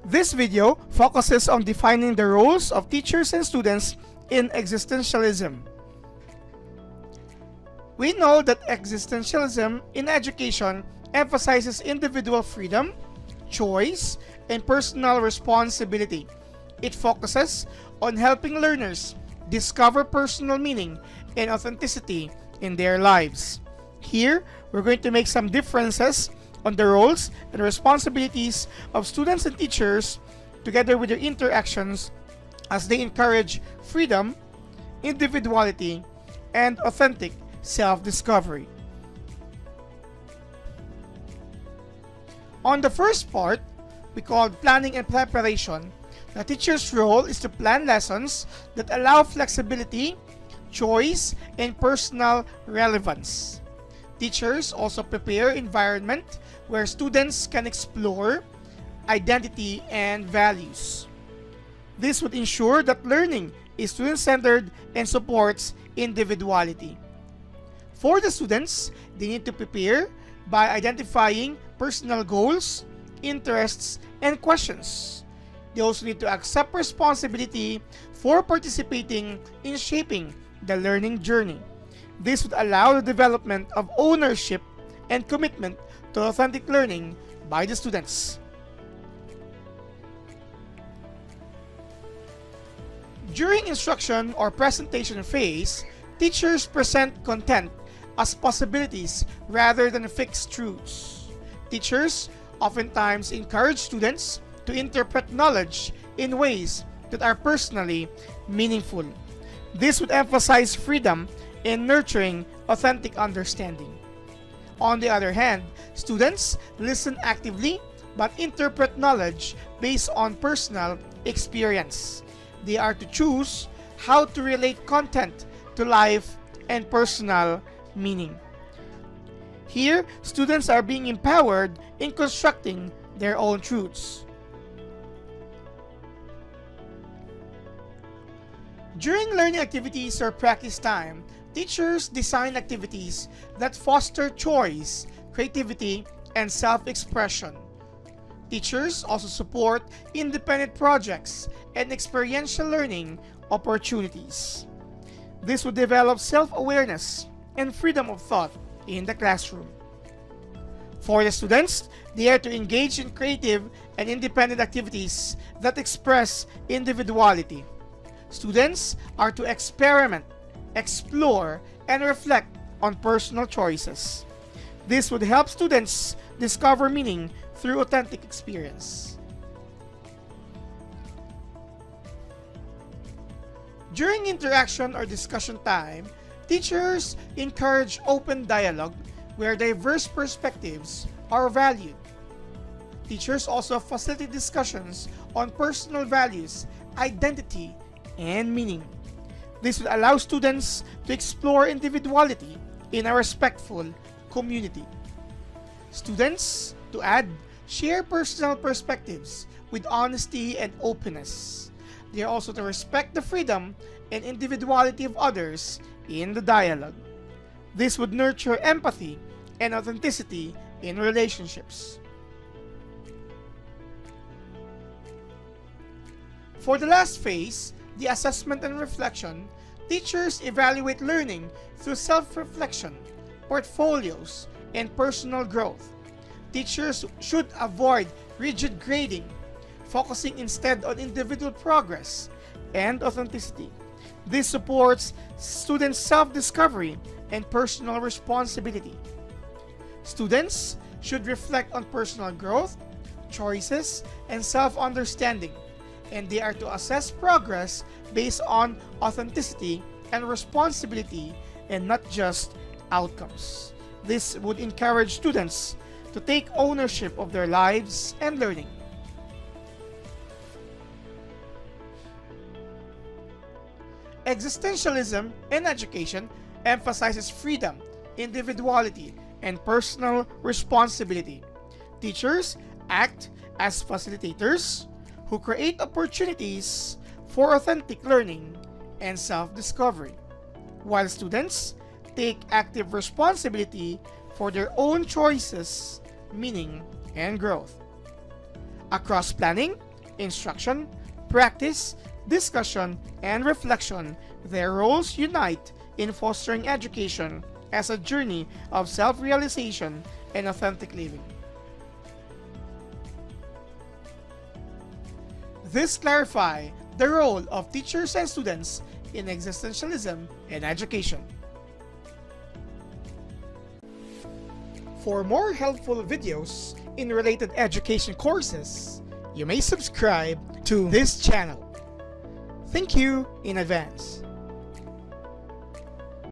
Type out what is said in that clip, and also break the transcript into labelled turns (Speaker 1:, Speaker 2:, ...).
Speaker 1: This video focuses on defining the roles of teachers and students in existentialism. We know that existentialism in education emphasizes individual freedom, choice, and personal responsibility. It focuses on helping learners discover personal meaning and authenticity in their lives. Here, we're going to make some differences on the roles and responsibilities of students and teachers together with their interactions as they encourage freedom, individuality, and authentic self-discovery. On the first part, we called planning and preparation, the teacher's role is to plan lessons that allow flexibility, choice, and personal relevance. Teachers also prepare environment where students can explore identity and values. This would ensure that learning is student-centered and supports individuality. For the students, they need to prepare by identifying personal goals, interests, and questions. They also need to accept responsibility for participating in shaping the learning journey. This would allow the development of ownership and commitment to authentic learning by the students. During instruction or presentation phase, teachers present content as possibilities rather than fixed truths. Teachers oftentimes encourage students to interpret knowledge in ways that are personally meaningful. This would emphasize freedom in nurturing authentic understanding. On the other hand, students listen actively but interpret knowledge based on personal experience. They are to choose how to relate content to life and personal meaning. Here, students are being empowered in constructing their own truths. During learning activities or practice time, teachers design activities that foster choice, creativity, and self-expression. Teachers also support independent projects and experiential learning opportunities. This would develop self-awareness and freedom of thought in the classroom. For the students, they are to engage in creative and independent activities that express individuality. Students are to experiment, explore, and reflect on personal choices. This would help students discover meaning through authentic experience. During interaction or discussion time, teachers encourage open dialogue where diverse perspectives are valued. Teachers also facilitate discussions on personal values, identity, and meaning. This will allow students to explore individuality in a respectful community. Students, to add, share personal perspectives with honesty and openness. They are also to respect the freedom and individuality of others in the dialogue. This would nurture empathy and authenticity in relationships. For the last phase, the assessment and reflection, teachers evaluate learning through self-reflection, portfolios, and personal growth. Teachers should avoid rigid grading, focusing instead on individual progress and authenticity. This supports students' self-discovery and personal responsibility. Students should reflect on personal growth, choices, and self-understanding, and they are to assess progress based on authenticity and responsibility and not just outcomes. This would encourage students to take ownership of their lives and learning. Existentialism in education emphasizes freedom, individuality, and personal responsibility. Teachers act as facilitators who create opportunities for authentic learning and self-discovery, while students take active responsibility for their own choices, meaning, and growth. Across planning, instruction, practice, discussion, and reflection, their roles unite in fostering education as a journey of self-realization and authentic living. This clarifies the role of teachers and students in existentialism and education. For more helpful videos in related education courses, you may subscribe to this channel. Thank you in advance.